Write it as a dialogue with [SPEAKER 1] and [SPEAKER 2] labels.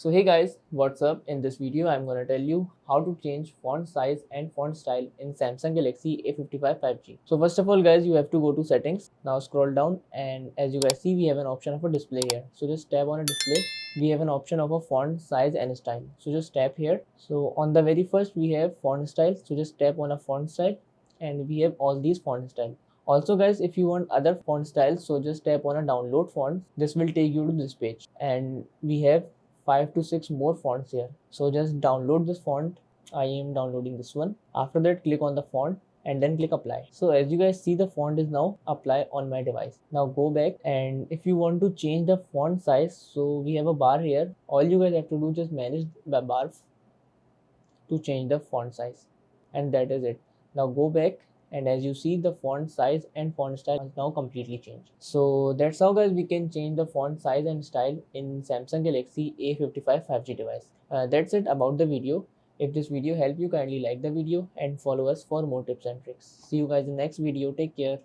[SPEAKER 1] So hey guys, what's up? In this video I'm gonna tell you how to change font size and font style in Samsung Galaxy A55 5G. So first of all guys, you have to go to settings. Now scroll down and as you guys see we have an option of a display here. So just tap on a display. We have an option of a font size and style. So just tap here. So on the very first we have font style. So just tap on a font style and we have all these font style. Also guys, if you want other font styles, so just tap on a download font. This will take you to this page and we have 5 to 6 more fonts here. So just download this font. I am downloading this one. After that click on the font and then click apply. So as you guys see, the font is now apply on my device. Now go back, and if you want to change the font size, so we have a bar here. All you guys have to do, just manage the bar to change the font size, and that is it. Now go back, and as you see, the font size and font style has now completely changed. So that's how guys we can change the font size and style in Samsung Galaxy A55 5G device. That's it about the video. If this video helped you, kindly like the video and follow us for more tips and tricks. See you guys in the next video. Take care.